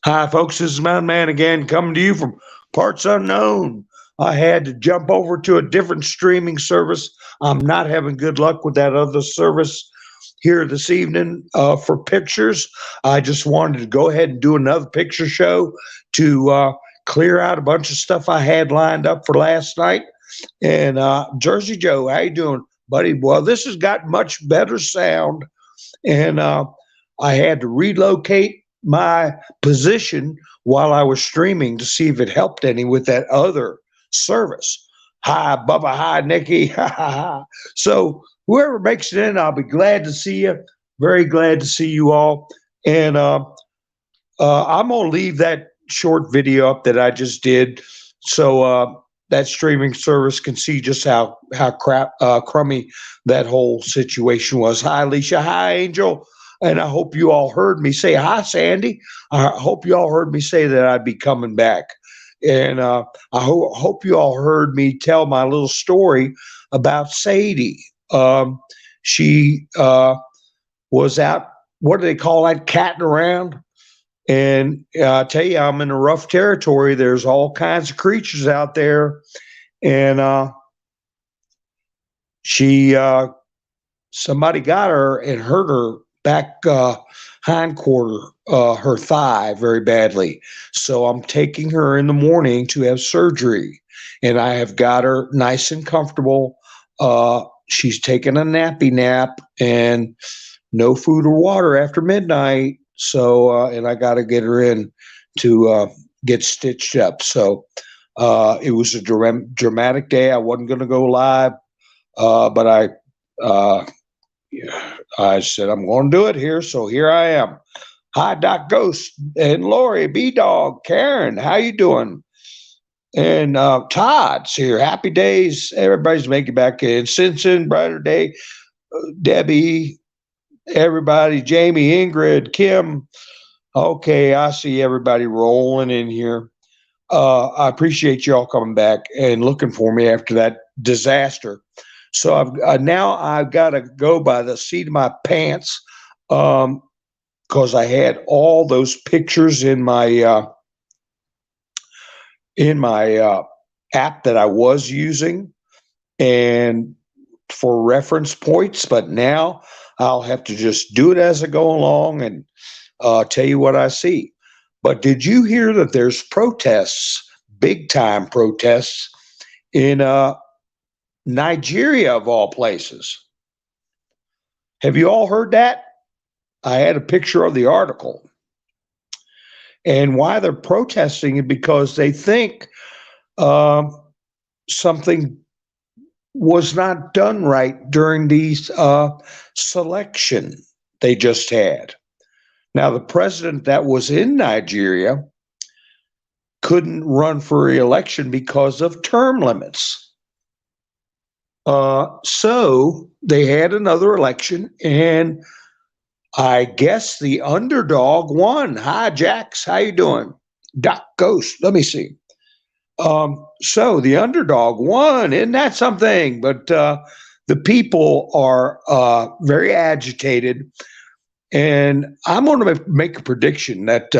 Hi, folks. This is Mountain Man again, coming to you from parts unknown. I had to jump over to a different streaming service. I'm not having good luck with that other service here this evening for pictures. I just wanted to go ahead and do another picture show to clear out a bunch of stuff I had lined up for last night. And Jersey Joe, how you doing, buddy? Well, this has got much better sound, and I had to relocate my position while I was streaming to see if it helped any with that other service. Hi, Bubba. Hi, Nikki. So whoever makes it in, I'll be glad to see you. Very glad to see you all. And I'm gonna leave that short video up that I just did, so that streaming service can see just how crummy that whole situation was. Hi, Alicia. Hi, Angel. And I hope you all heard me say hi, Sandy. I hope you all heard me say that I'd be coming back. And hope you all heard me tell my little story about Sadie. She was out, what do they call that, catting around? And I tell you, I'm in a rough territory. There's all kinds of creatures out there. And she, somebody got her and hurt her back hind quarter, her thigh, very badly. So I'm taking her in the morning to have surgery. And I have got her nice and comfortable. She's taken a nappy nap and no food or water after midnight. So, and I got to get her in to get stitched up. So it was a dramatic day. I wasn't going to go live, but I said, I'm going to do it here. So here I am. Hi, Doc Ghost and Lori, B-Dog, Karen, how you doing? And Todd's here. Happy days. Everybody's making back in. Simpson, brighter day. Debbie, everybody, Jamie, Ingrid, Kim. Okay, I see everybody rolling in here. I appreciate y'all coming back and looking for me after that disaster. So now I've got to go by the seat of my pants because I had all those pictures in my app that I was using and for reference points, but now I'll have to just do it as I go along and tell you what I see. But did you hear that there's protests, big time protests in Nigeria of all places? Have you all heard that? I had a picture of the article. And why they're protesting is because they think something was not done right during the selection they just had. Now, the president that was in Nigeria couldn't run for re-election because of term limits. So they had another election, and I guess the underdog won. Hi, Jax. How you doing? Doc Ghost. Let me see. So the underdog won. Isn't that something? But the people are very agitated. And I'm going to make a prediction that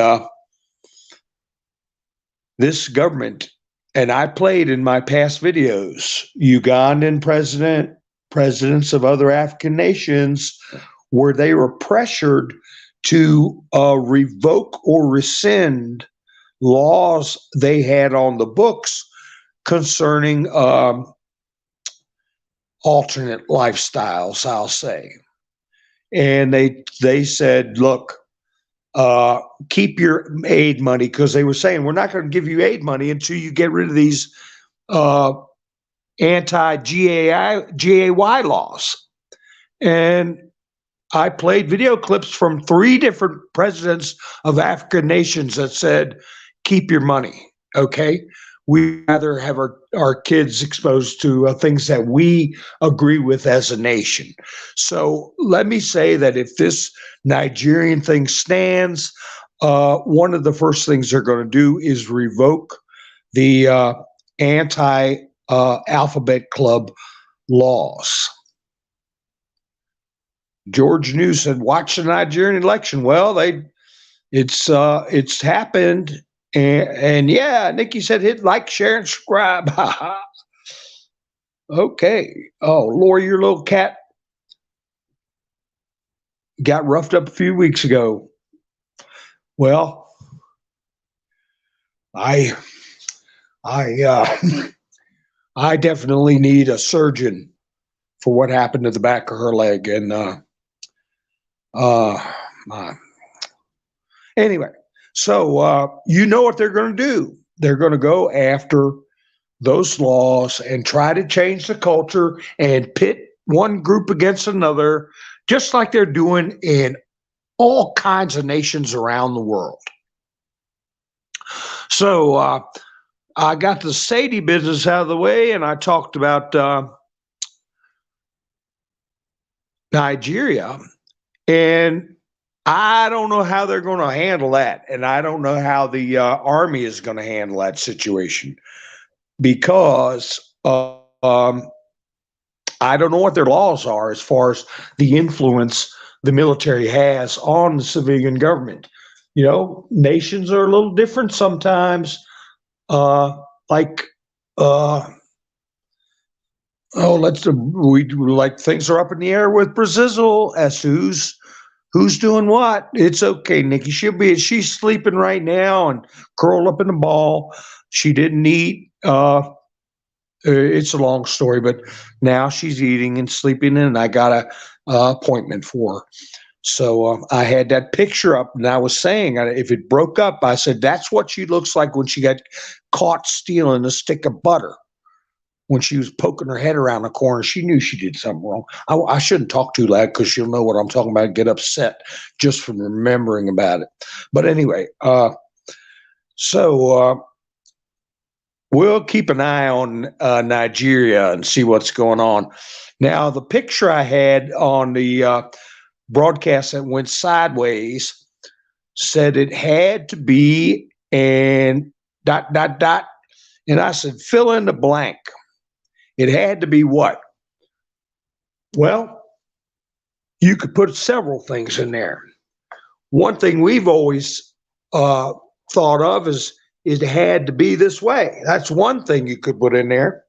this government, and I played in my past videos, Ugandan presidents of other African nations, where they were pressured to revoke or rescind laws they had on the books concerning alternate lifestyles, I'll say. And they said, look, keep your aid money, because they were saying, we're not going to give you aid money until you get rid of these anti-GAY laws. And I played video clips from 3 different presidents of African nations that said, keep your money, okay? We rather have our kids exposed to things that we agree with as a nation. So let me say that if this Nigerian thing stands, one of the first things they're going to do is revoke the anti-alphabet club laws. George News said, watch the Nigerian election. Well, It's happened. And yeah, Nikki said hit like, share, and subscribe. Okay. Oh, Lori, your little cat got roughed up a few weeks ago. Well, I I I definitely need a surgeon for what happened to the back of her leg. And uh, uh anyway, so you know what they're going to do. They're going to go after those laws and try to change the culture and pit one group against another, just like they're doing in all kinds of nations around the world. So I got the Sadie business out of the way, and I talked about Nigeria, and I don't know how they're going to handle that, and I don't know how the army is going to handle that situation because I don't know what their laws are as far as the influence the military has on the civilian government. You know, nations are a little different sometimes. Like, oh, we like things are up in the air with Brazil as who's doing what. It's okay, Nikki. She's sleeping right now and curled up in a ball. She didn't eat. It's a long story, but now she's eating and sleeping, and I got a appointment for her. So I had that picture up, and I was saying if it broke up, I said that's what she looks like when she got caught stealing a stick of butter. When she was poking her head around the corner, she knew she did something wrong. I shouldn't talk too loud because she'll know what I'm talking about and get upset just from remembering about it. But anyway, so we'll keep an eye on Nigeria and see what's going on. Now, the picture I had on the broadcast that went sideways said it had to be and ... And I said, fill in the blank. It had to be what? Well, you could put several things in there. One thing we've always thought of is it had to be this way. That's one thing you could put in there.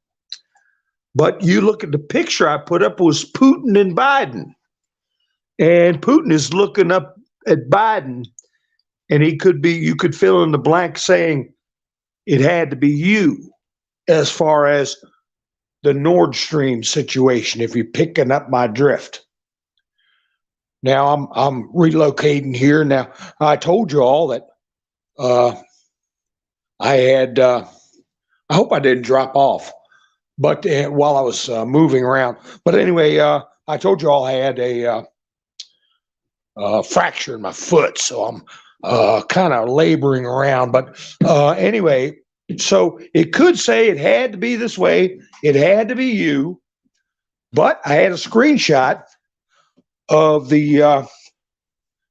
But you look at the picture I put up was Putin and Biden. And Putin is looking up at Biden, and you could fill in the blank saying it had to be you as far as the Nord Stream situation, if you're picking up my drift. Now I'm relocating here. Now I told you all that I had I hope I didn't drop off, but while I was moving around. But anyway, I told you all I had a fracture in my foot, so I'm kind of laboring around. But anyway, so it could say it had to be this way. It had to be you. But I had a screenshot of the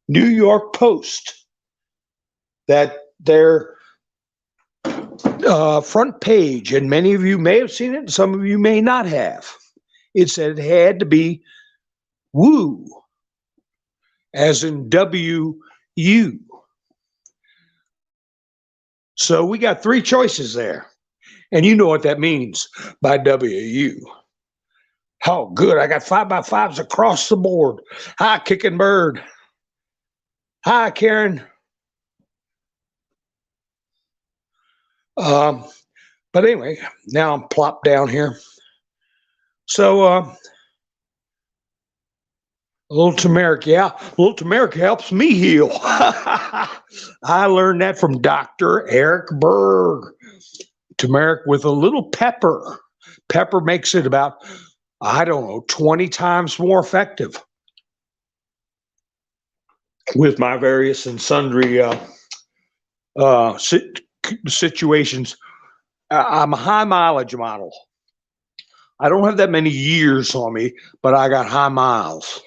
New York Post that their front page, and many of you may have seen it, and some of you may not have. It said it had to be woo, as in W-U. So we got three choices there. And you know what that means by W-U. Oh, good. I got 5x5s across the board. Hi, Kicking Bird. Hi, Karen. But anyway, now I'm plopped down here. So a little turmeric, yeah. A little turmeric helps me heal. I learned that from Dr. Eric Berg. Turmeric with a little pepper. Pepper makes it about, I don't know, 20 times more effective. With my various and sundry situations. I'm a high mileage model. I don't have that many years on me, but I got high miles.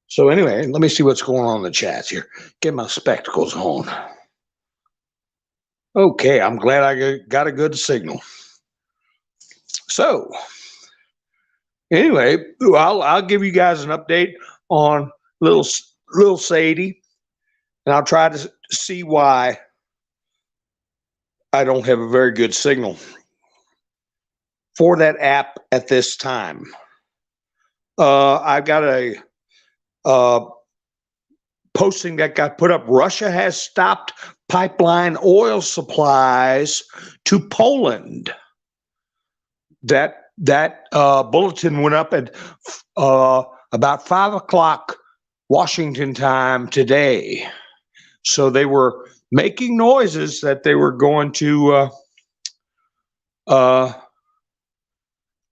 So anyway, let me see what's going on in the chats here. Get my spectacles on. Okay, I'm glad I got a good signal. So anyway, I'll give you guys an update on little Sadie. And I'll try to see why I don't have a very good signal for that app at this time. I've got a posting that got put up. Russia has stopped pipeline oil supplies to Poland. That bulletin went up at about 5 o'clock Washington time today. So they were making noises that they were going to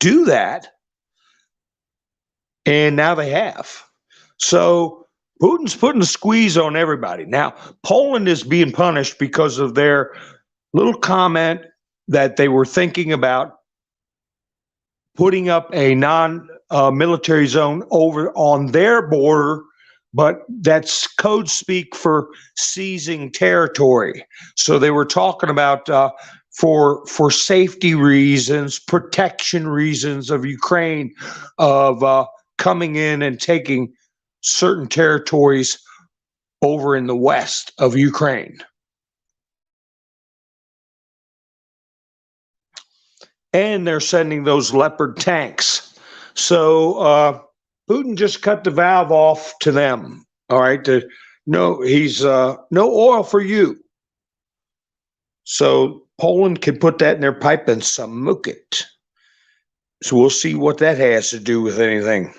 do that, and now they have. So Putin's putting a squeeze on everybody. Now, Poland is being punished because of their little comment that they were thinking about putting up a non-military zone over on their border, but that's code speak for seizing territory. So they were talking about for safety reasons, protection reasons of Ukraine, of coming in and taking certain territories over in the west of Ukraine. And they're sending those Leopard tanks. So Putin just cut the valve off to them. All right, no oil for you. So Poland can put that in their pipe and smoke it. So we'll see what that has to do with anything.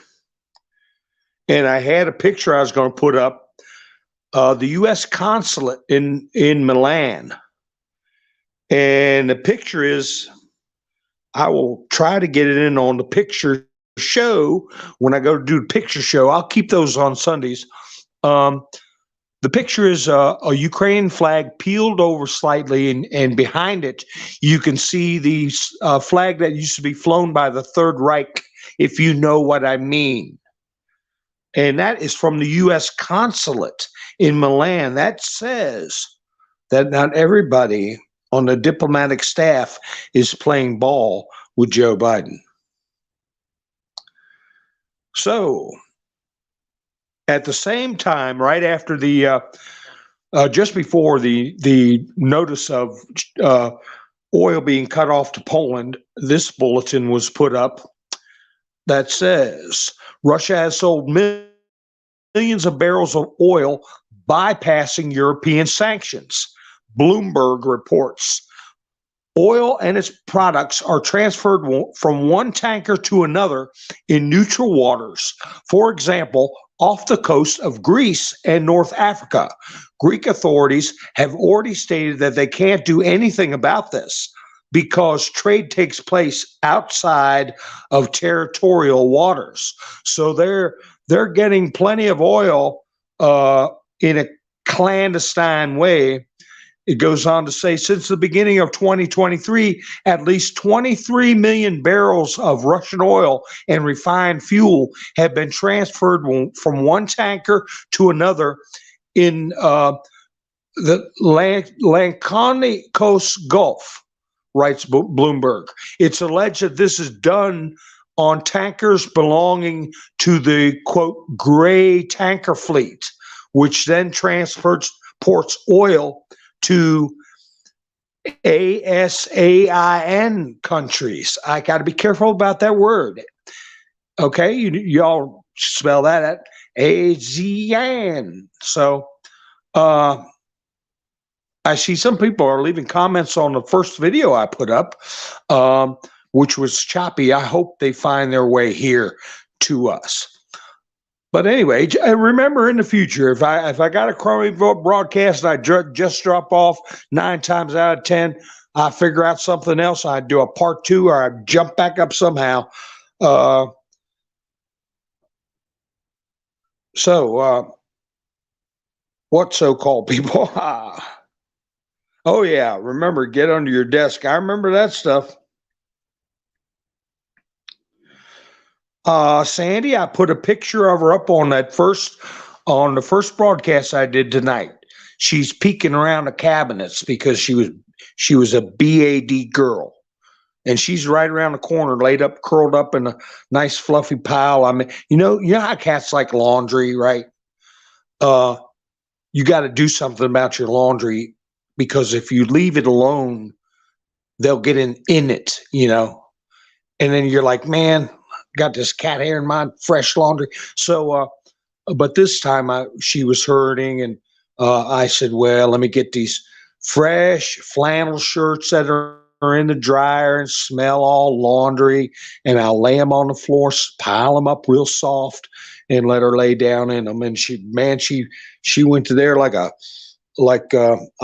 And I had a picture I was going to put up. The U.S. consulate in Milan. And the picture is, I will try to get it in on the picture show when I go to do the picture show. I'll keep those on Sundays. The picture is a Ukrainian flag peeled over slightly, and behind it, you can see the flag that used to be flown by the Third Reich, if you know what I mean. And that is from the U.S. consulate in Milan. That says that not everybody on the diplomatic staff is playing ball with Joe Biden. So, at the same time, right after the, just before the notice of oil being cut off to Poland, this bulletin was put up that says Russia has sold millions of barrels of oil bypassing European sanctions. Bloomberg reports oil and its products are transferred from one tanker to another in neutral waters. For example, off the coast of Greece and North Africa. Greek authorities have already stated that they can't do anything about this because trade takes place outside of territorial waters. So they're getting plenty of oil in a clandestine way. It goes on to say, since the beginning of 2023, at least 23 million barrels of Russian oil and refined fuel have been transferred from one tanker to another in the Lakonikos Gulf, writes Bloomberg. It's alleged that this is done on tankers belonging to the, quote, gray tanker fleet, which then transports oil to ASEAN countries. I got to be careful about that word. Okay, y'all spell that at ASEAN. So I see some people are leaving comments on the first video I put up, which was choppy. I hope they find their way here to us. But anyway, remember in the future, if I got a crummy broadcast and I just drop off 9 times out of 10, I figure out something else. I do a part 2 or I jump back up somehow. What so-called people? Oh yeah, remember, get under your desk. I remember that stuff. Sandy, I put a picture of her up on the first broadcast I did tonight. She's peeking around the cabinets because she was a BAD girl, and she's right around the corner, laid up, curled up in a nice fluffy pile. I mean, you know how cats like laundry, right? you got to do something about your laundry, because if you leave it alone, they'll get in it, and then you're like, man, got this cat hair in my fresh laundry. So, but this time she was hurting, and I said, well, let me get these fresh flannel shirts that are in the dryer and smell all laundry, and I'll lay them on the floor, pile them up real soft, and let her lay down in them. And she went to there like a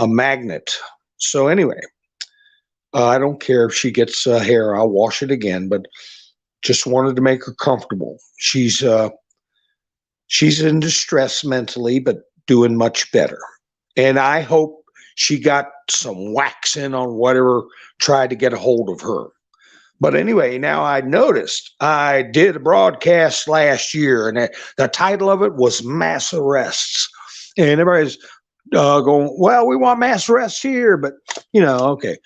magnet. So anyway, I don't care if she gets hair, I'll wash it again, but just wanted to make her comfortable. She's in distress mentally, but doing much better. And I hope she got some wax in on whatever tried to get a hold of her. But anyway, now I noticed I did a broadcast last year, and the title of it was Mass Arrests. And everybody's going, well, we want mass arrests here, but, okay.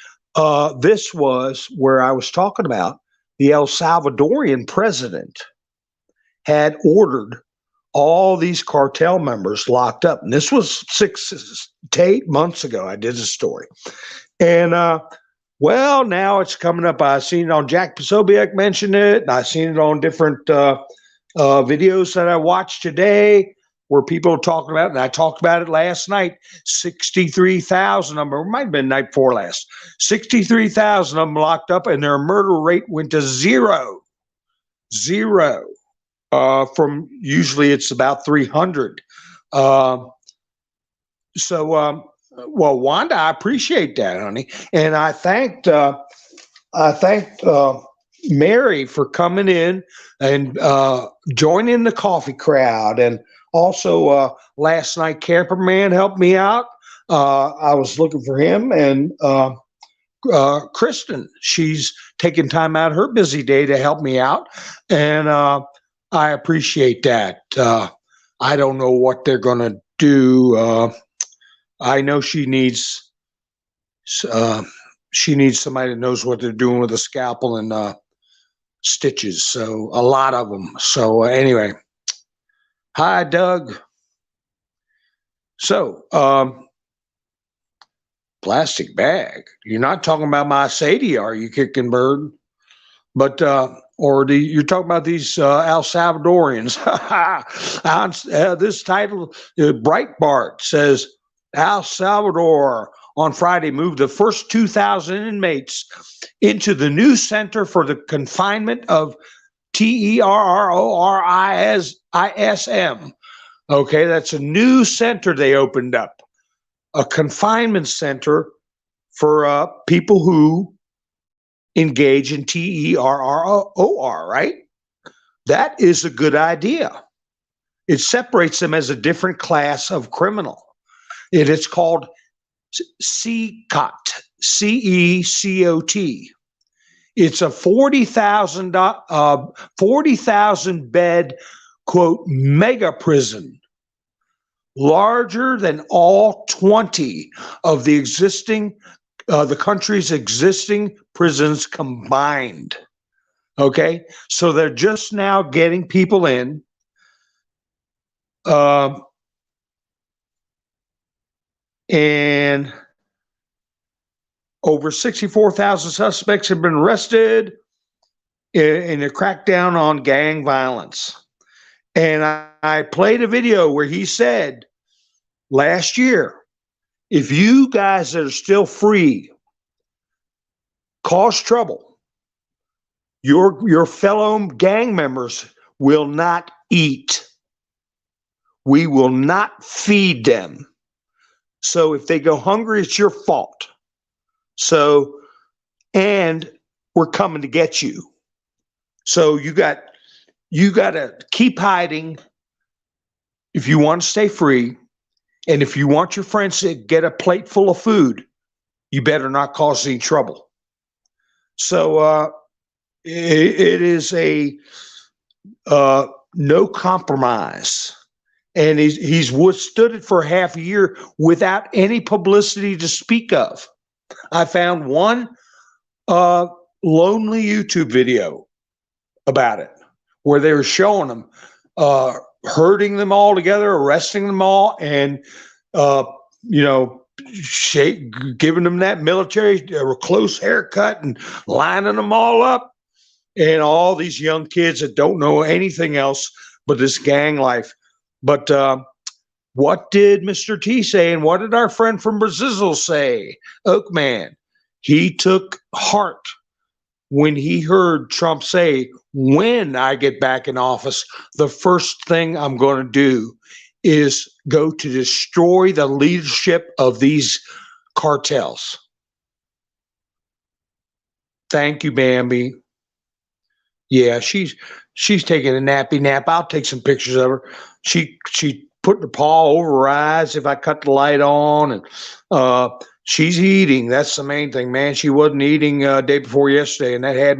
This was where I was talking about the El Salvadorian president had ordered all these cartel members locked up. And this was 6 to 8 months ago. I did a story. And, well, now it's coming up. I seen it on Jack Posobiec mentioned it, and I seen it on different videos that I watched today where people are talking about it, and I talked about it last night. 63,000 of them, or it might have been night before last, 63,000 of them locked up, and their murder rate went to zero. From usually it's about 300. Well, Wanda, I appreciate that, honey, and I thanked Mary for coming in and joining the coffee crowd, and also last night Camperman helped me out. I was looking for him, and Kristen, she's taking time out of her busy day to help me out, and I appreciate that. I don't know what they're going to do. I know she needs somebody that knows what they're doing with a scalpel and stitches. So a lot of them. So anyway, hi, Doug. So plastic bag. You're not talking about my Sadie, are you, Kicking Bird? But you're talking about these El Salvadorians. This title, Breitbart says, El Salvador on Friday moved the first 2,000 inmates into the new Center for the Confinement of Terrorism. Okay, that's a new center they opened up, a confinement center for people who engage in terror, right? That is a good idea. It separates them as a different class of criminal. It's called CECOT, CECOT. It's a 40,000 bed, quote, mega prison, larger than all 20 of the country's existing prisons combined. Okay, so they're just now getting people in. And over 64,000 suspects have been arrested in a crackdown on gang violence. And I played a video where he said last year, if you guys that are still free cause trouble, your fellow gang members will not eat. We will not feed them. So if they go hungry, it's your fault. So, and we're coming to get you. So you got to keep hiding if you want to stay free. And if you want your friends to get a plate full of food, you better not cause any trouble. So it is a no compromise. And he's withstood it for half a year without any publicity to speak of. I found one lonely YouTube video about it where they were showing them herding them all together, arresting them all, and uh, you know, giving them that military close haircut and lining them all up, and all these young kids that don't know anything else but this gang life. But what did Mr. T say, and what did our friend from Brazil say? Oakman, he took heart when he heard Trump say, when I get back in office, the first thing I'm going to do is go to destroy the leadership of these cartels. Thank you, Bambi. Yeah, she's taking a nappy nap. I'll take some pictures of her. She put her paw over her eyes if I cut the light on, and she's eating. That's the main thing, man. She wasn't eating day before yesterday, and that had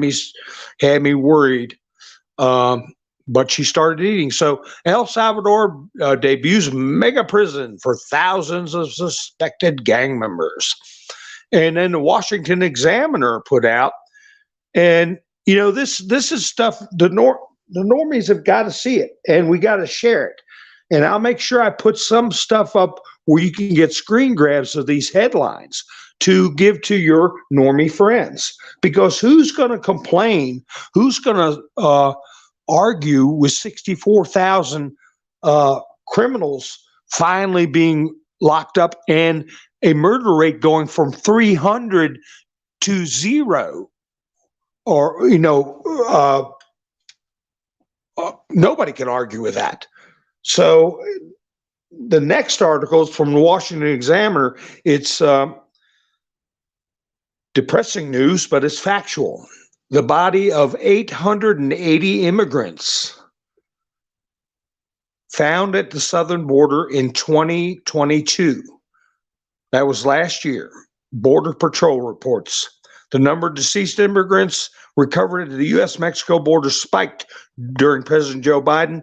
me worried. But she started eating. So El Salvador debuts mega prison for thousands of suspected gang members. And then the Washington Examiner put out, and this is stuff the normies have got to see it, and we got to share it. And I'll make sure I put some stuff up where you can get screen grabs of these headlines to give to your normie friends. Because who's going to complain? Who's going to argue with 64,000 criminals finally being locked up and a murder rate going from 300 to 0? Or, nobody can argue with that. So the next article is from the Washington Examiner. It's depressing news, but it's factual. The body of 880 immigrants found at the southern border in 2022. That was last year. Border Patrol reports. The number of deceased immigrants recovered at the U.S.-Mexico border spiked during President Joe Biden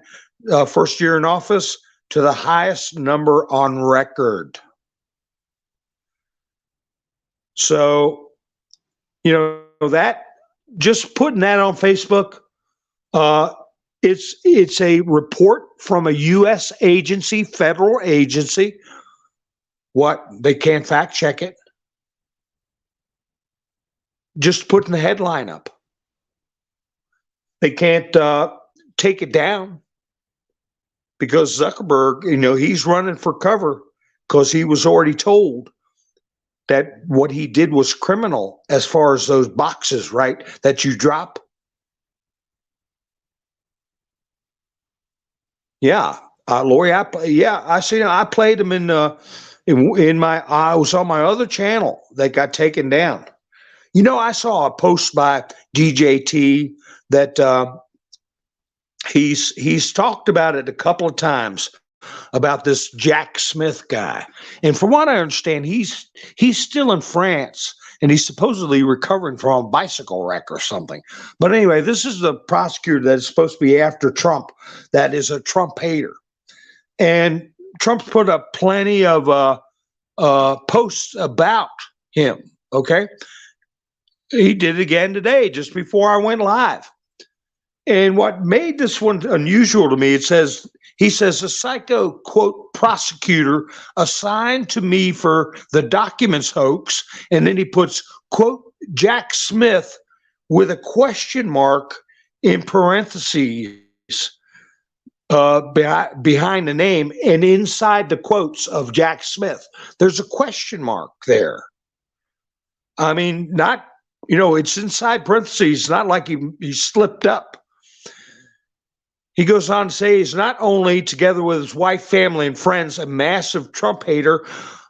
first year in office to the highest number on record. So, that just putting that on Facebook, it's a report from a U.S. agency, federal agency. What? They can't fact check it. Just putting the headline up. They can't take it down because Zuckerberg, he's running for cover because he was already told that what he did was criminal as far as those boxes, right, that you drop. Yeah, Lori, I seen it. I played them in I was on my other channel that got taken down. I saw a post by DJT that he's talked about it a couple of times about this Jack Smith guy. And from what I understand, he's still in France and he's supposedly recovering from a bicycle wreck or something. But anyway, this is the prosecutor that is supposed to be after Trump, that is a Trump hater. And Trump's put up plenty of posts about him, okay? He did it again today, just before I went live. And what made this one unusual to me, he says, a psycho, quote, prosecutor assigned to me for the documents hoax. And then he puts, quote, Jack Smith with a question mark in parentheses behind the name, and inside the quotes of Jack Smith, there's a question mark there. I mean, not, it's inside parentheses, not like he slipped up. He goes on to say he's not only, together with his wife, family, and friends, a massive Trump hater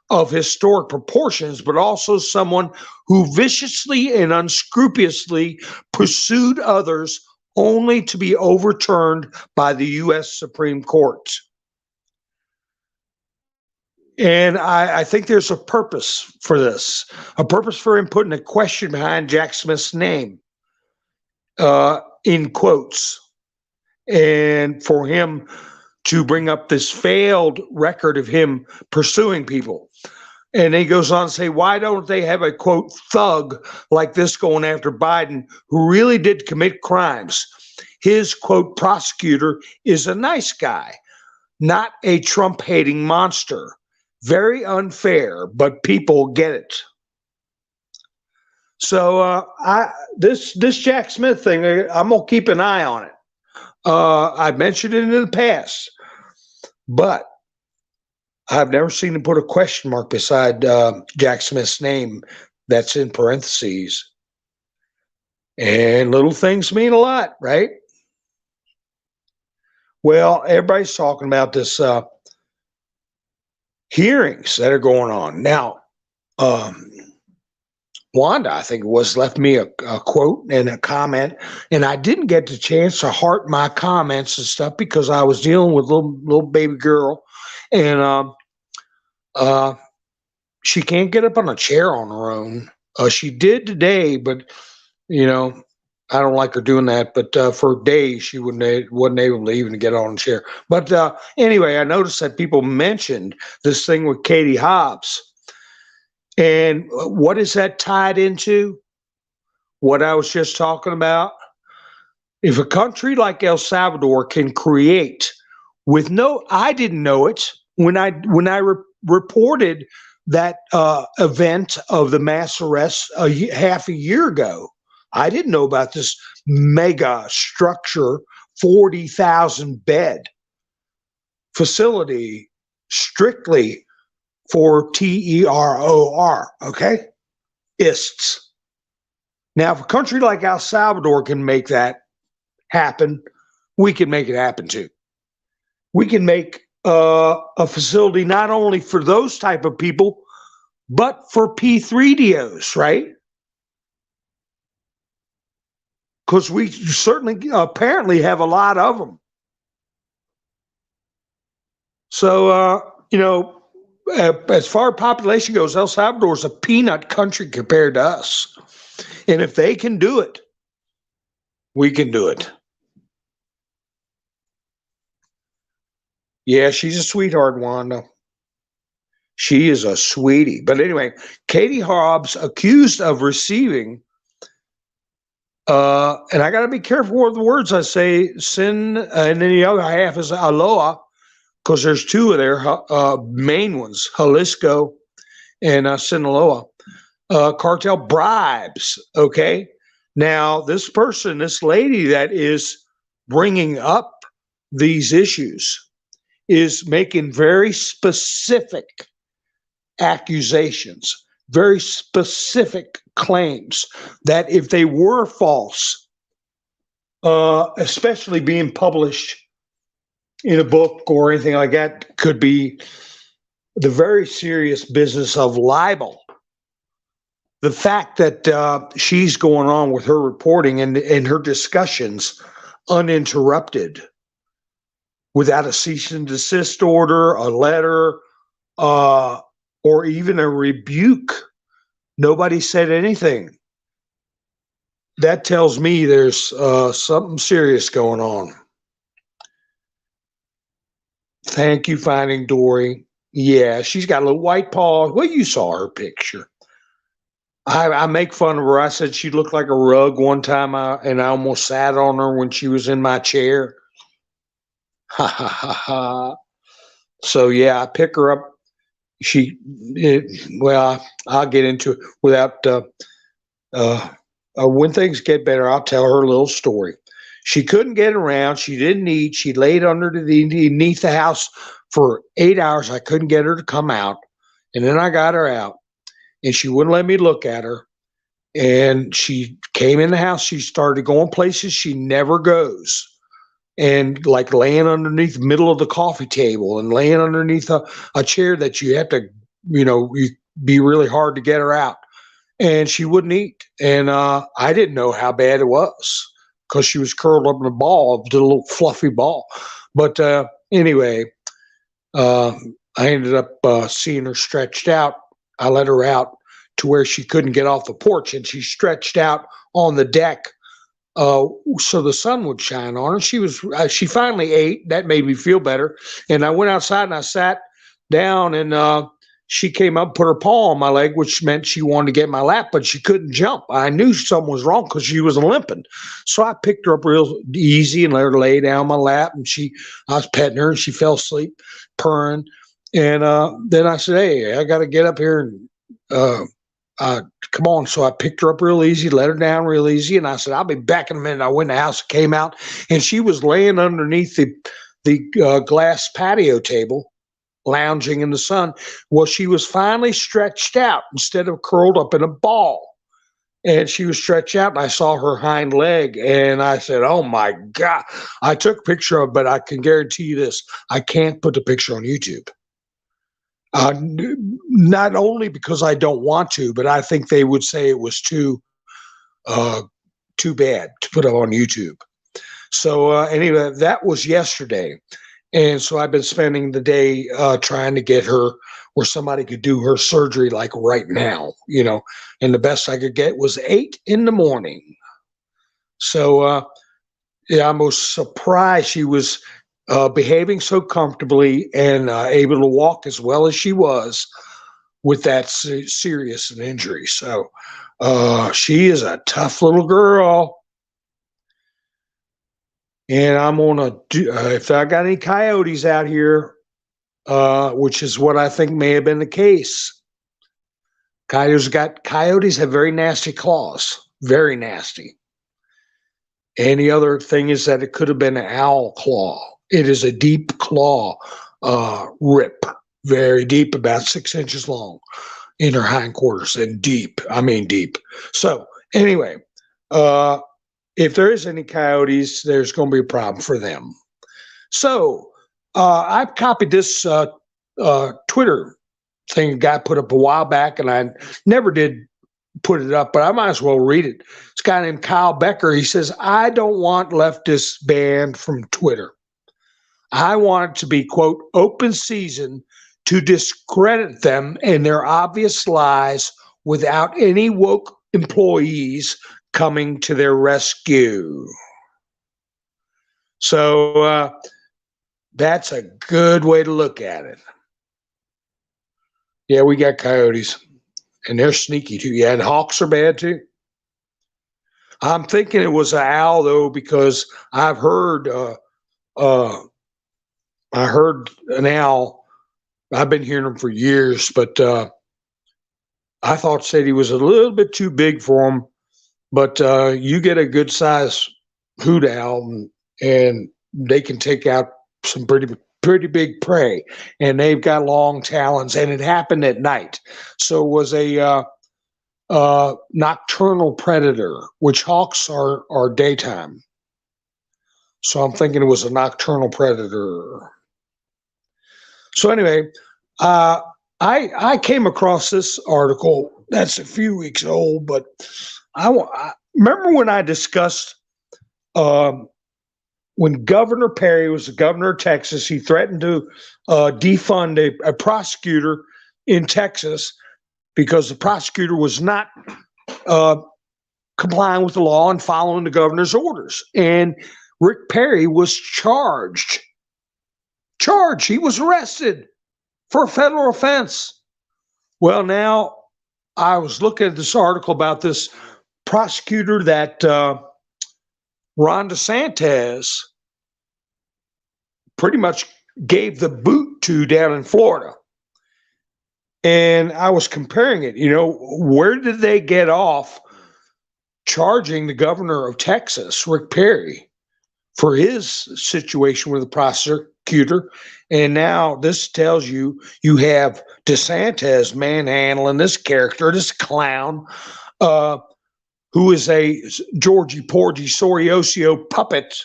of historic proportions, but also someone who viciously and unscrupulously pursued others only to be overturned by the U.S. Supreme Court. And I think there's a purpose for this, a purpose for him putting a question behind Jack Smith's name in quotes, and for him to bring up this failed record of him pursuing people. And he goes on to say, why don't they have a, quote, thug like this going after Biden who really did commit crimes? His, quote, prosecutor is a nice guy, not a Trump-hating monster. Very unfair, but people get it. So this Jack Smith thing, I'm gonna keep an eye on it. I've mentioned it in the past, but I've never seen him put a question mark beside Jack Smith's name that's in parentheses. And little things mean a lot, right? Well, everybody's talking about this hearings that are going on now. Wanda, I think it was, left me a quote and a comment, and I didn't get the chance to heart my comments and stuff because I was dealing with little baby girl, and she can't get up on a chair on her own. She did today, but you know, I don't like her doing that. But for days, she wasn't able to even get on a chair. But anyway, I noticed that people mentioned this thing with Katie Hobbs. And what is that tied into? What I was just talking about? If a country like El Salvador can create with I didn't know it when I reported that event of the mass arrest half a year ago. I didn't know about this mega structure, 40,000 bed facility strictly for terror, okay? Ists. Now, if a country like El Salvador can make that happen, we can make it happen too. We can make a facility not only for those type of people, but for P3DOs, right? Because we certainly apparently have a lot of them. So, as far as population goes, El Salvador is a peanut country compared to us. And if they can do it, we can do it. Yeah, she's a sweetheart, Wanda. She is a sweetie. But anyway, Katie Hobbs accused of receiving, and I got to be careful with the words I say, sin, and then the other half is aloha, because there's two of their main ones, Jalisco and Sinaloa. Cartel bribes, okay? Now, this lady that is bringing up these issues is making very specific accusations, very specific claims that if they were false, especially being published in a book or anything like that, could be the very serious business of libel. The fact that she's going on with her reporting and her discussions uninterrupted, without a cease and desist order, a letter, or even a rebuke. Nobody said anything. That tells me there's something serious going on. Thank you, Finding Dory. Yeah, she's got a little white paws. Well, you saw her picture. I make fun of her. I said she looked like a rug one time, and I almost sat on her when she was in my chair. Ha ha ha ha. So yeah, I pick her up. I'll get into it without. When things get better, I'll tell her a little story. She couldn't get around. She didn't eat. She laid underneath the house for 8 hours. I couldn't get her to come out, and then I got her out, and she wouldn't let me look at her. And she came in the house. She started going places she never goes. And like laying underneath the middle of the coffee table and laying underneath a chair that you have to, be really hard to get her out. And she wouldn't eat. And I didn't know how bad it was because she was curled up in a ball, a little fluffy ball. But anyway, I ended up seeing her stretched out. I let her out to where she couldn't get off the porch, and she stretched out on the deck so the sun would shine on her. She finally ate. That made me feel better. And I went outside and I sat down, and she came up, put her paw on my leg, which meant she wanted to get in my lap, but she couldn't jump. I knew something was wrong because she was limping. So I picked her up real easy and let her lay down on my lap. And I was petting her, and she fell asleep, purring. And then I said, hey, I got to get up here and come on. So I picked her up real easy, let her down real easy. And I said, I'll be back in a minute. I went in the house, came out, and she was laying underneath the glass patio table, lounging in the sun. Well, she was finally stretched out instead of curled up in a ball. And she was stretched out, and I saw her hind leg, and I said, oh my God. I took a picture of it, but I can guarantee you this, I can't put the picture on YouTube. Not only because I don't want to, but I think they would say it was too bad to put up on YouTube. So anyway, that was yesterday. And so I've been spending the day trying to get her where somebody could do her surgery like right now, and the best I could get was 8 a.m. So yeah, I was surprised she was behaving so comfortably and able to walk as well as she was with that serious an injury. So she is a tough little girl. And I'm gonna do if I got any coyotes out here, which is what I think may have been the case. Coyotes have very nasty claws, very nasty. And the other thing is that it could have been an owl claw. It is a deep claw rip, very deep, about 6 inches long in her hindquarters, and deep. I mean deep. So anyway, if there is any coyotes, there's going to be a problem for them. So I've copied this Twitter thing a guy put up a while back, and I never did put it up, but I might as well read it. It's a guy named Kyle Becker. He says, I don't want leftists banned from Twitter. I want it to be, quote, open season to discredit them and their obvious lies without any woke employees coming to their rescue. So that's a good way to look at it. Yeah, we got coyotes, and they're sneaky too. Yeah, and hawks are bad too. I'm thinking it was an owl though, because I've heard I heard an owl. I've been hearing them for years, but I thought said he was a little bit too big for him. But you get a good size hoot owl, and they can take out some pretty big prey, and they've got long talons. And it happened at night, so it was a nocturnal predator, which hawks are daytime. So I'm thinking it was a nocturnal predator. So anyway, I came across this article that's a few weeks old, but I remember when I discussed when Governor Perry was the governor of Texas, he threatened to defund a prosecutor in Texas because the prosecutor was not complying with the law and following the governor's orders. And Rick Perry was charged. He was arrested for a federal offense. Well, now I was looking at this article about this prosecutor that Ron DeSantis pretty much gave the boot to down in Florida. And I was comparing it, where did they get off charging the governor of Texas, Rick Perry, for his situation with the prosecutor? And now this tells you have DeSantis manhandling this character, this clown, who is a Georgie Porgy Soriosio puppet.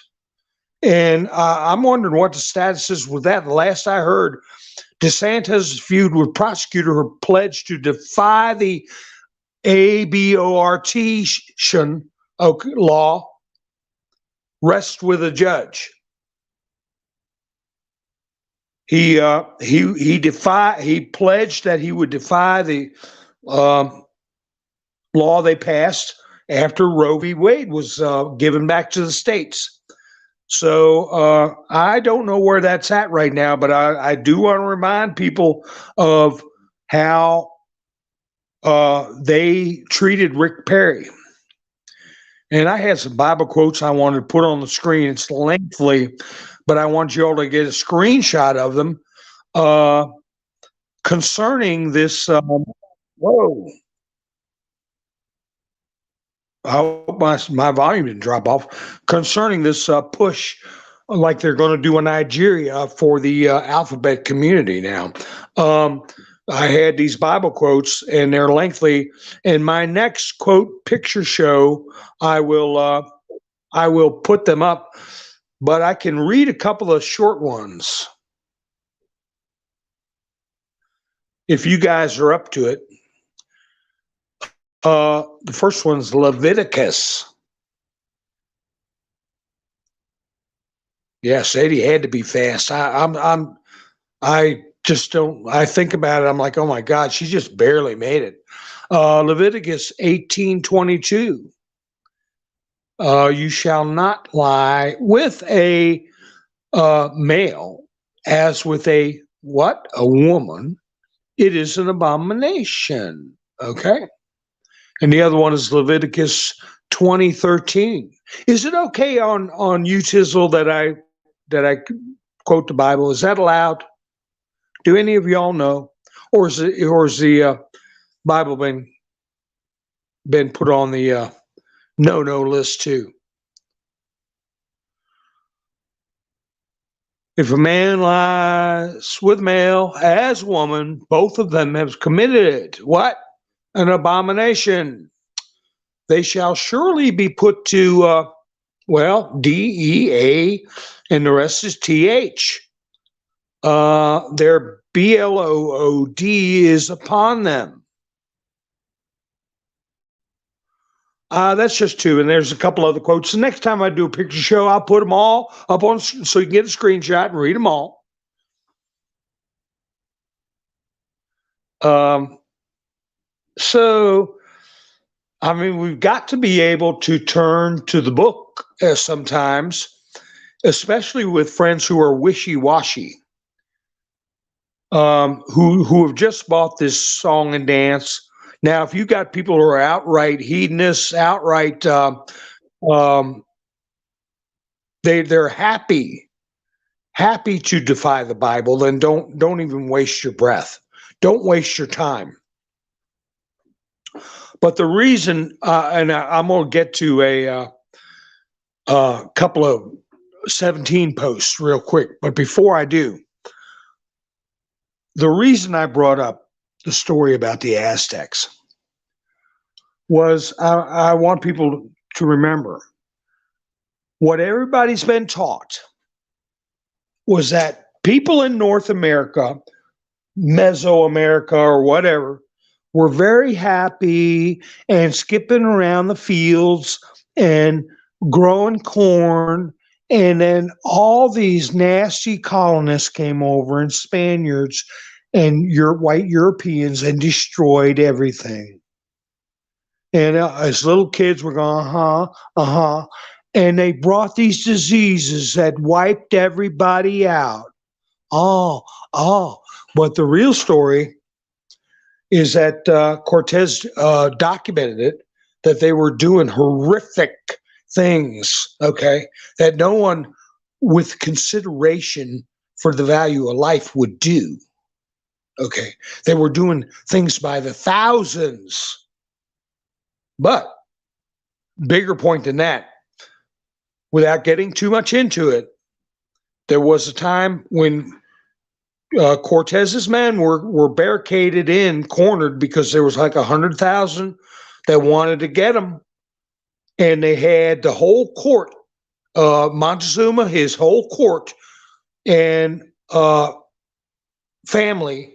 And I'm wondering what the status is with that. The last I heard, DeSantis' feud with prosecutor who pledged to defy the abortion law rests with a judge. He pledged that he would defy the law they passed after Roe v. Wade was given back to the states. So I don't know where that's at right now, but I do want to remind people of how they treated Rick Perry. And I had some Bible quotes I wanted to put on the screen. It's lengthy, but I want you all to get a screenshot of them. concerning this, whoa, I hope my volume didn't drop off. Concerning this push, like they're going to do in Nigeria for the alphabet community now. I had these Bible quotes, and they're lengthy. In my next quote picture show, I will put them up, but I can read a couple of short ones if you guys are up to it. The first one's Leviticus. Yeah, Sadie had to be fast. I just don't. I think about it. I'm like, oh my God, she just barely made it. Leviticus 18:22. You shall not lie with a male as with a what? A woman. It is an abomination. Okay. And the other one is Leviticus 20:13. Is it okay on Utizzle that I quote the Bible? Is that allowed? Do any of y'all know, or is the Bible been put on the no list too? If a man lies with male as woman, both of them have committed what? An abomination. They shall surely be put to, DEA, and the rest is TH. Their BLOOD is upon them. That's just two, and there's a couple other quotes. The next time I do a picture show, I'll put them all up on so you can get a screenshot and read them all. So, I mean, we've got to be able to turn to the book sometimes, especially with friends who are wishy-washy, who have just bought this song and dance. Now, if you got people who are outright hedonists, outright, they're happy to defy the Bible, then don't even waste your breath. Don't waste your time. But the reason, and I'm going to get to a couple of 17 posts real quick, but before I do, the reason I brought up the story about the Aztecs was I want people to remember what everybody's been taught was that people in North America, Mesoamerica or whatever, were very happy and skipping around the fields and growing corn. And then all these nasty colonists came over and Spaniards and white Europeans and destroyed everything. And as little kids were going, and they brought these diseases that wiped everybody out. But the real story is that Cortez documented it, that they were doing horrific things, okay, that no one with consideration for the value of life would do. Okay, they were doing things by the thousands. But bigger point than that, without getting too much into it, there was a time when Cortez's men were barricaded in, cornered, because there was like 100,000 that wanted to get him. And they had the whole court, Montezuma, his whole court, and family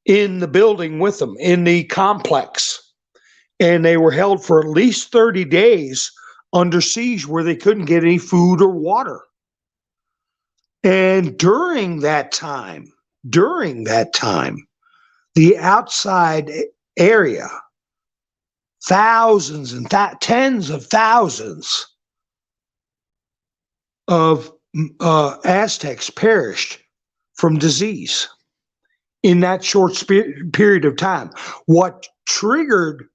in the building with them, in the complex. And they were held for at least 30 days under siege where they couldn't get any food or water. And during that time, the outside area, thousands and tens of thousands of Aztecs perished from disease in that short period of time. What triggered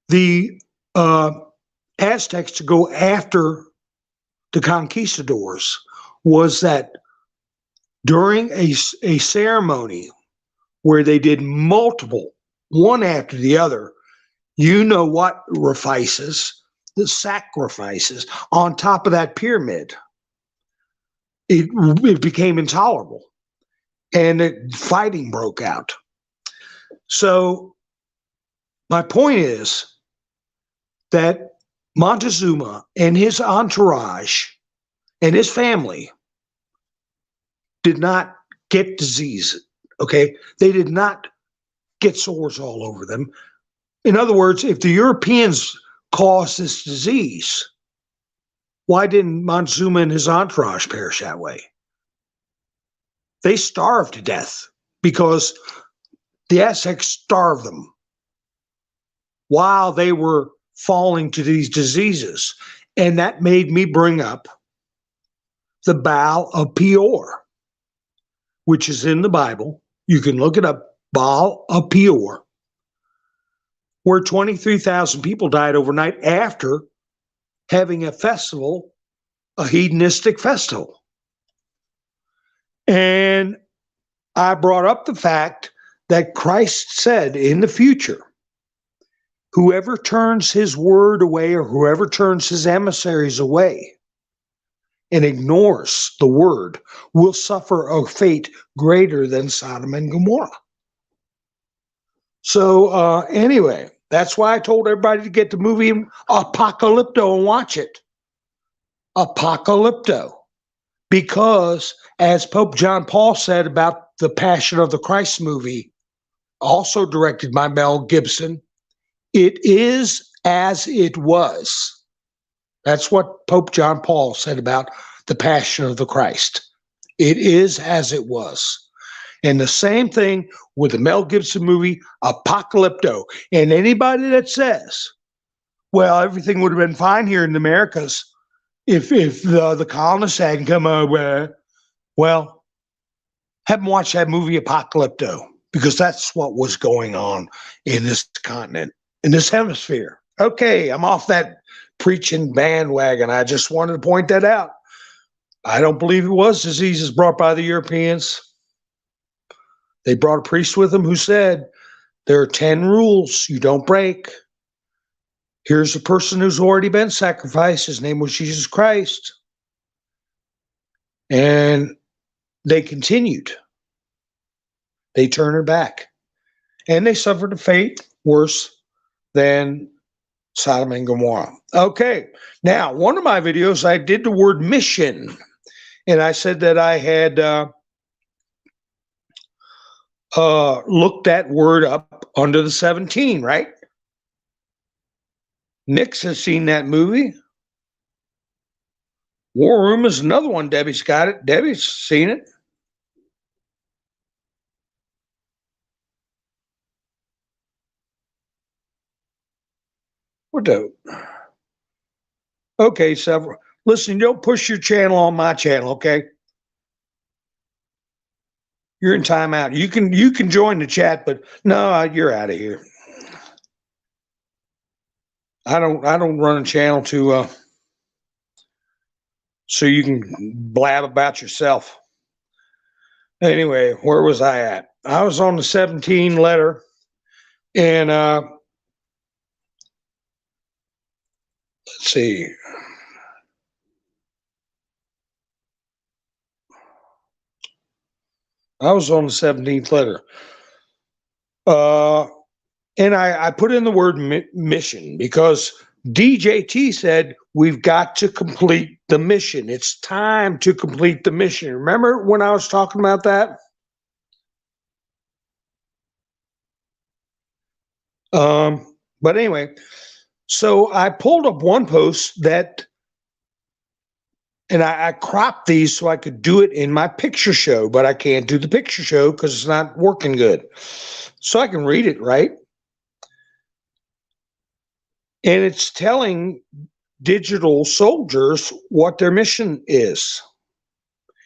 the Aztecs to go after the conquistadors was that during a ceremony where they did multiple, one after the other, you know what the sacrifices on top of that pyramid. It became intolerable, and fighting broke out. So my point is that Montezuma and his entourage and his family did not get disease, okay? They did not get sores all over them. In other words, if the Europeans caused this disease, why didn't Montezuma and his entourage perish that way? They starved to death because the Aztecs starved them while they were falling to these diseases. And that made me bring up the Baal of Peor, which is in the Bible. You can look it up, Baal of Peor, where 23,000 people died overnight after having a festival, a hedonistic festival. And I brought up the fact that Christ said in the future, whoever turns his word away or whoever turns his emissaries away and ignores the word will suffer a fate greater than Sodom and Gomorrah. So anyway, that's why I told everybody to get the movie Apocalypto and watch it. Apocalypto. Because as Pope John Paul said about the Passion of the Christ movie, also directed by Mel Gibson, it is as it was. That's what Pope John Paul said about the Passion of the Christ. It is as it was. And the same thing with the Mel Gibson movie, Apocalypto. And anybody that says, well, everything would have been fine here in the Americas if the colonists hadn't come over, well, have them watch that movie Apocalypto, because that's what was going on in this continent, in this hemisphere. Okay, I'm off that preaching bandwagon. I just wanted to point that out. I don't believe it was diseases brought by the Europeans. They brought a priest with them who said, there are 10 rules you don't break. Here's a person who's already been sacrificed. His name was Jesus Christ. And they continued. They turned her back. And they suffered a fate worse than Sodom and Gomorrah. Okay, now, one of my videos, I did the word mission. And I said that I had looked that word up under the 17, right? Nix has seen that movie. War Room is another one. Debbie's got it. Debbie's seen it. What the? Okay, several. Listen, don't push your channel on my channel, okay? You're in timeout. You can join the chat, but no, you're out of here. I don't run a channel to so you can blab about yourself. Anyway, where was I at? I was on the 17 letter, and let's see. I was on the 17th letter. And I put in the word mission because DJT said, we've got to complete the mission. It's time to complete the mission. Remember when I was talking about that? But anyway, so I pulled up one post that, and I cropped these so I could do it in my picture show, but I can't do the picture show because it's not working good. So I can read it, right? And it's telling digital soldiers what their mission is.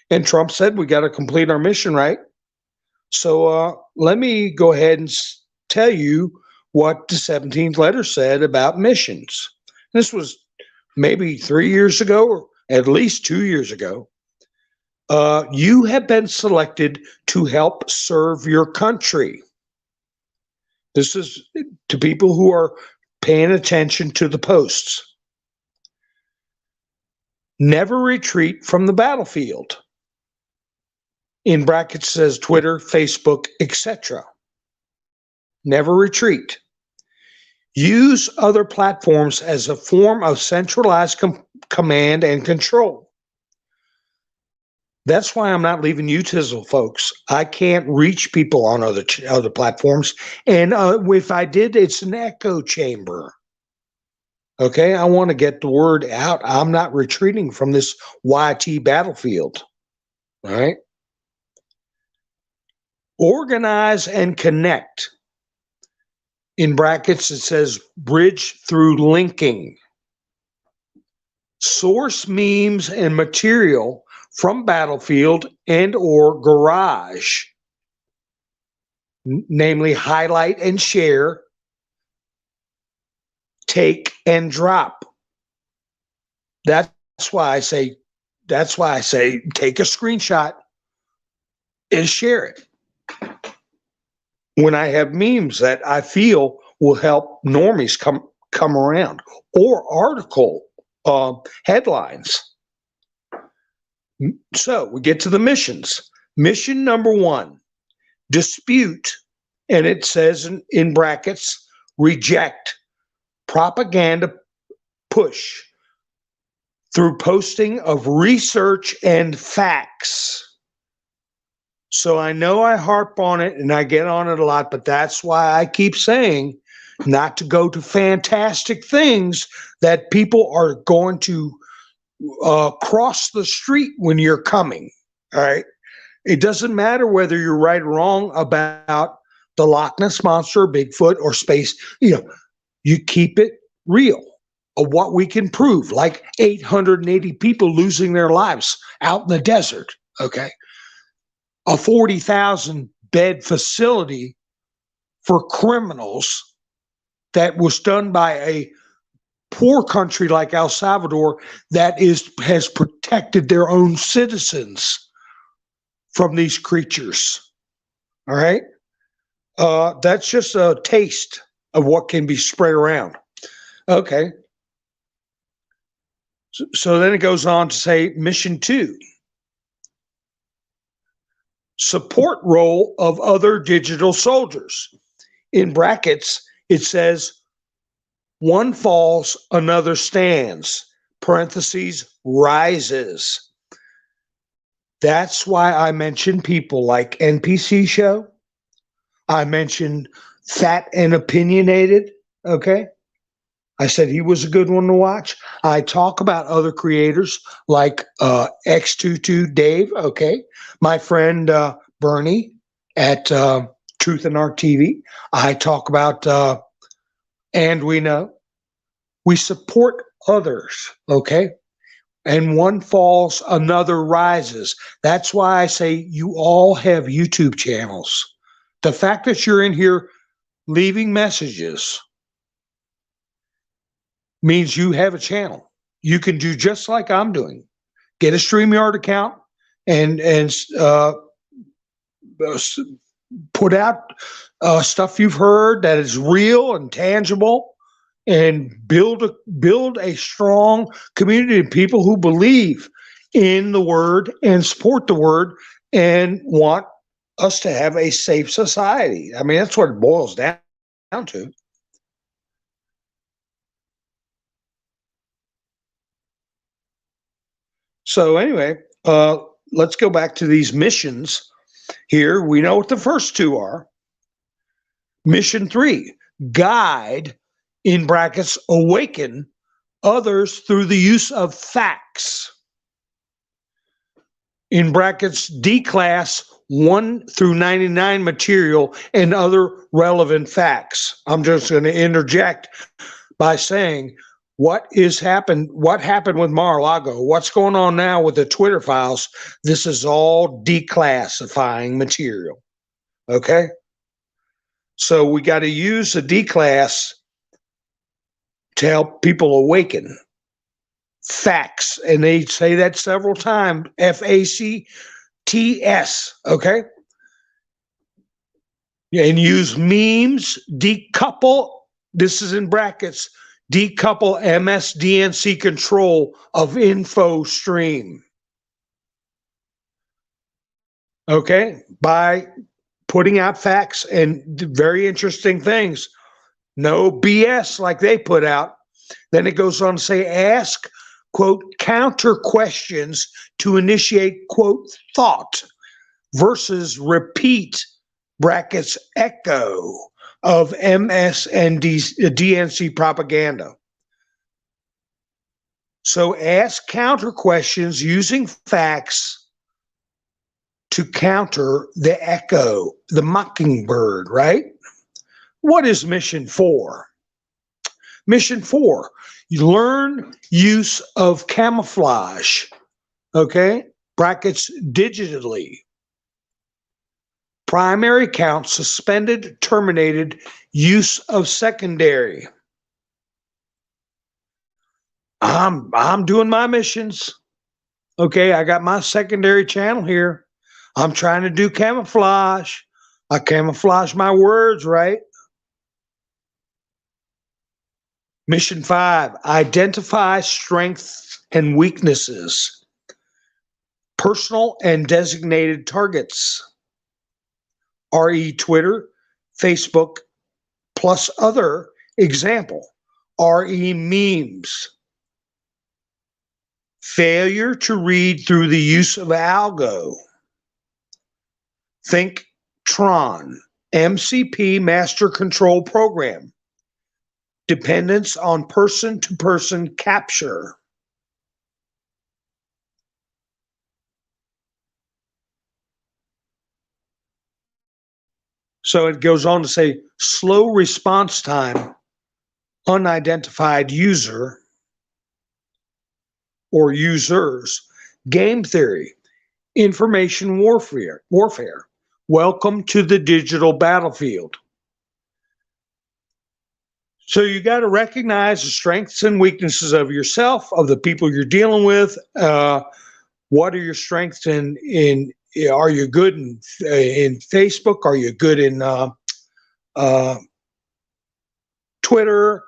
And Trump said, we got to complete our mission, right? So let me go ahead and tell you what the 17th letter said about missions. This was maybe 3 years ago, or at least 2 years ago. You have been selected to help serve your country. This is to people who are paying attention to the posts. Never retreat from the battlefield. In brackets says Twitter, Facebook, etc. Never retreat. Use other platforms as a form of centralized command and control. That's why I'm not leaving you, Tizzle, folks. I can't reach people on other platforms. And if I did, it's an echo chamber. Okay, I want to get the word out. I'm not retreating from this YT battlefield. All right. Organize and connect. In brackets, it says bridge through linking. Source memes and material from Battlefield and or Garage. Namely, highlight and share, take and drop. That's why I say take a screenshot and share it. When I have memes that I feel will help normies come around, or article headlines. So we get to the missions. Mission number 1, dispute, and it says in brackets, reject propaganda push through posting of research and facts. So I know I harp on it and I get on it a lot, but that's why I keep saying not to go to fantastic things that people are going to cross the street when you're coming. All right. It doesn't matter whether you're right or wrong about the Loch Ness Monster, Bigfoot, or space. You keep it real of what we can prove, like 880 people losing their lives out in the desert. Okay. A 40,000 bed facility for criminals that was done by a poor country like El Salvador that has protected their own citizens from these creatures. All right. That's just a taste of what can be spread around. Okay. So then it goes on to say mission 2. Support role of other digital soldiers. In brackets, it says, one falls, another stands, parentheses, rises. That's why I mentioned people like NPC Show. I mentioned Fat and Opinionated. Okay. I said he was a good one to watch. I talk about other creators like X22 Dave. Okay. My friend Bernie at Truth and Art TV. I talk about And We Know. We support others. Okay. And one falls, another rises. That's why I say you all have YouTube channels. The fact that you're in here leaving messages means you have a channel. You can do just like I'm doing. Get a StreamYard account and put out stuff you've heard that is real and tangible, and build a strong community of people who believe in the word and support the word and want us to have a safe society. I mean, that's what it boils down to. So anyway, let's go back to these missions here. We know what the first 2 are. Mission 3, guide, in brackets, awaken others through the use of facts. In brackets, D-class 1 through 99 material and other relevant facts. I'm just going to interject by saying what happened with Mar-a-Lago, what's going on now with the Twitter files. This is all declassifying material. Okay. So we got to use the D-class to help people awaken. facts, and they say that several times, FACTS, okay? And use memes, decouple, this is in brackets, decouple MSDNC control of info stream. Okay, by putting out facts and very interesting things. No BS like they put out. Then it goes on to say, ask, quote, counter questions to initiate, quote, thought versus repeat, brackets, echo of DNC propaganda. So ask counter questions using facts to counter the echo, the mockingbird, right? What is mission 4? Mission 4, you learn use of camouflage, okay? Brackets, digitally. Primary count, suspended, terminated, use of secondary. I'm doing my missions. Okay, I got my secondary channel here. I'm trying to do camouflage. I camouflage my words, right? Mission 5, identify strengths and weaknesses. Personal and designated targets. RE Twitter, Facebook, plus other. Example, RE memes. Failure to read through the use of algo. Think Tron, MCP Master Control Program. Dependence on person-to-person capture. So it goes on to say, slow response time, unidentified user or users, game theory, information warfare. Welcome to the digital battlefield. So you got to recognize the strengths and weaknesses of yourself, of the people you're dealing with. What are your strengths in are you good in Facebook? Are you good in Twitter?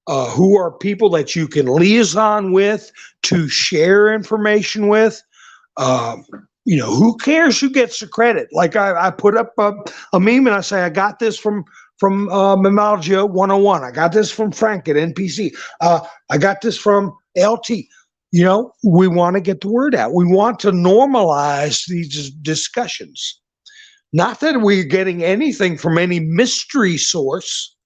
Who are people that you can liaison with to share information with? Who cares who gets the credit? Like I put up a meme and I say, I got this from Memology 101. I got this from Frank at NPC. I got this from LT. We want to get the word out. We want to normalize these discussions. Not that we're getting anything from any mystery source.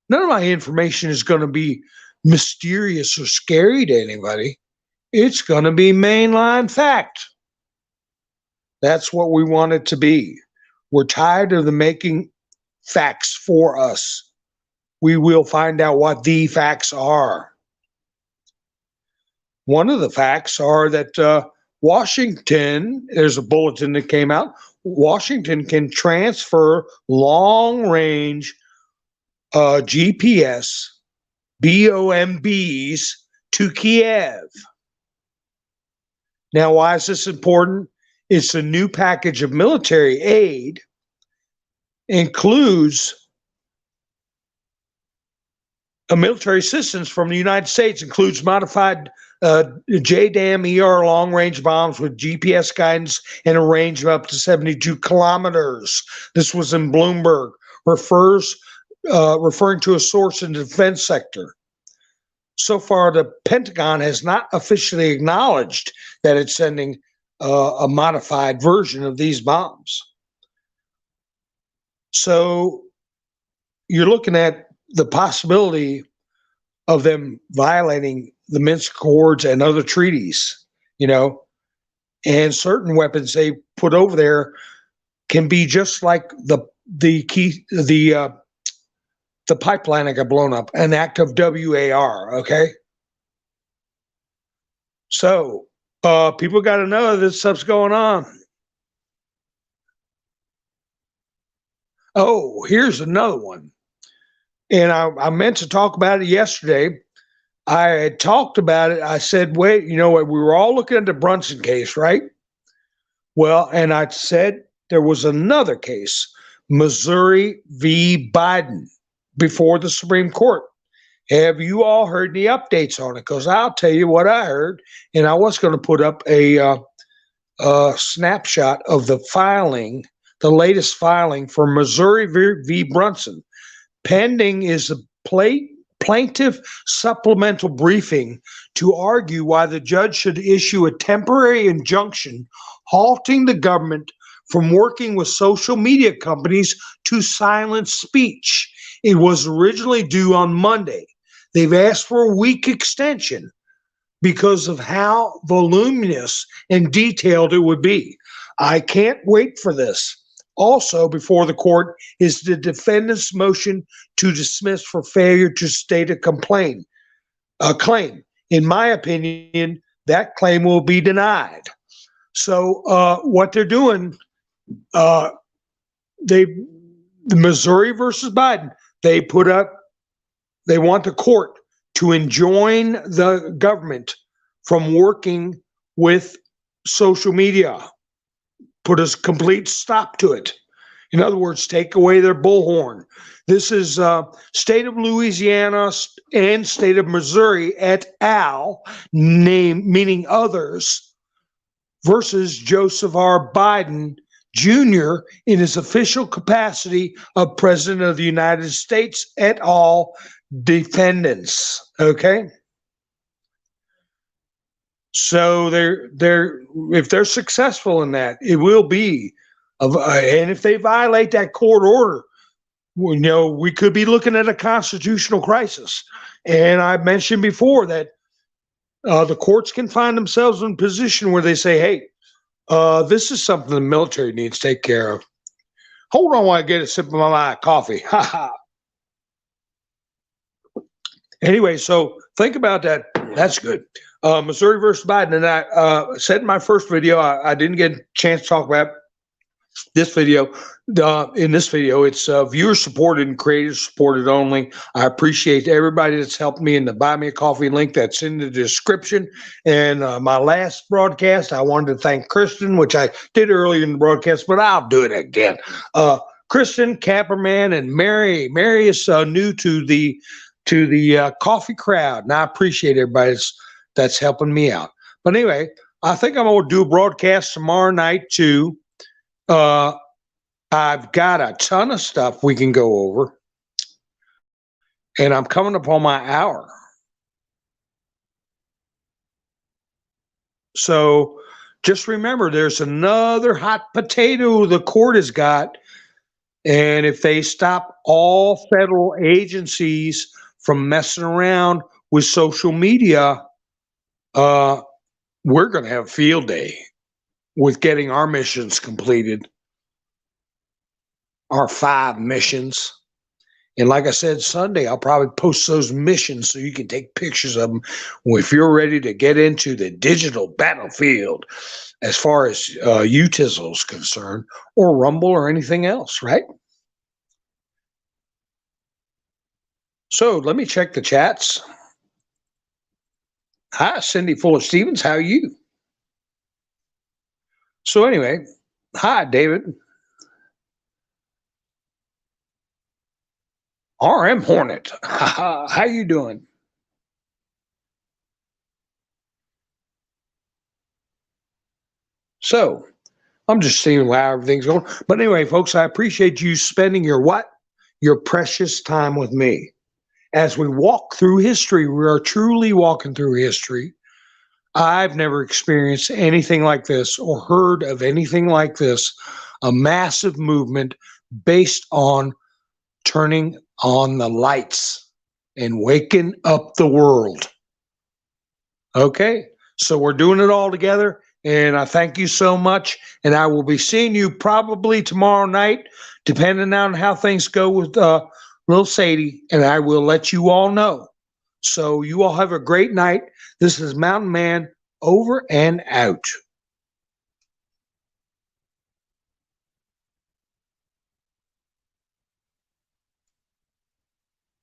None of my information is going to be mysterious or scary to anybody. It's going to be mainline fact. That's what we want it to be. We're tired of the making facts for us. We will find out what the facts are. One of the facts are that Washington, there's a bulletin that came out, Washington can transfer long-range GPS BOMBs to Kiev. Now, why is this important? It's a new package of military aid, includes a military assistance from the United States, includes modified JDAM ER long-range bombs with GPS guidance and a range of up to 72 kilometers. This was in Bloomberg, referring to a source in the defense sector. So far, the Pentagon has not officially acknowledged that it's sending a modified version of these bombs. So you're looking at the possibility of them violating the Minsk Accords and other treaties, and certain weapons they put over there can be just like the pipeline that got blown up, an act of WAR, okay? So people got to know this stuff's going on. Oh, here's another one. And I meant to talk about it yesterday. I had talked about it. I said, wait, you know what? We were all looking at the Brunson case, right? Well, and I said there was another case, Missouri v. Biden, before the Supreme Court. Have you all heard any updates on it? Because I'll tell you what I heard, and I was going to put up a snapshot of the filing, the latest filing for Missouri v. Brunson. Pending is a plaintiff supplemental briefing to argue why the judge should issue a temporary injunction halting the government from working with social media companies to silence speech. It was originally due on Monday. They've asked for a week extension because of how voluminous and detailed it would be. I can't wait for this. Also, before the court is the defendant's motion to dismiss for failure to state a claim. In my opinion, that claim will be denied. So what they're doing, the Missouri versus Biden, they want the court to enjoin the government from working with social media, put a complete stop to it. In other words, take away their bullhorn. This is state of Louisiana and state of Missouri et al., meaning others, versus Joseph R. Biden Jr. in his official capacity of President of the United States et al. Defendants. Okay. So if they're successful in that, it will be, and if they violate that court order, we could be looking at a constitutional crisis. And I mentioned before that the courts can find themselves in a position where they say, hey, this is something the military needs to take care of. Hold on while I get a sip of my coffee. Anyway, so think about that. That's good. Missouri versus Biden. And I said in my first video, I didn't get a chance to talk about this video. In this video, it's viewer supported and creator supported only. I appreciate everybody that's helped me in the Buy Me a Coffee link that's in the description. And my last broadcast, I wanted to thank Kristen, which I did earlier in the broadcast, but I'll do it again. Kristen, Camperman, and Mary. Mary is new to the coffee crowd, and I appreciate everybody that's helping me out. But anyway, I think I'm going to do a broadcast tomorrow night too. I've got a ton of stuff we can go over, and I'm coming up on my hour. So just remember, there's another hot potato the court has got, and if they stop all federal agencies from messing around with social media, we're going to have a field day with getting our missions completed, our 5 missions. And like I said, Sunday, I'll probably post those missions so you can take pictures of them if you're ready to get into the digital battlefield as far as UTISL is concerned, or Rumble or anything else, right? So let me check the chats. Hi, Cindy Fuller Stevens. How are you? So anyway, hi, David. RM Hornet. How you doing? So I'm just seeing how everything's going. But anyway, folks, I appreciate you spending your precious time with me. As we walk through history, we are truly walking through history. I've never experienced anything like this or heard of anything like this, a massive movement based on turning on the lights and waking up the world. Okay, so we're doing it all together, and I thank you so much, and I will be seeing you probably tomorrow night, depending on how things go with Little Sadie, and I will let you all know. So you all have a great night. This is Mountain Man, over and out.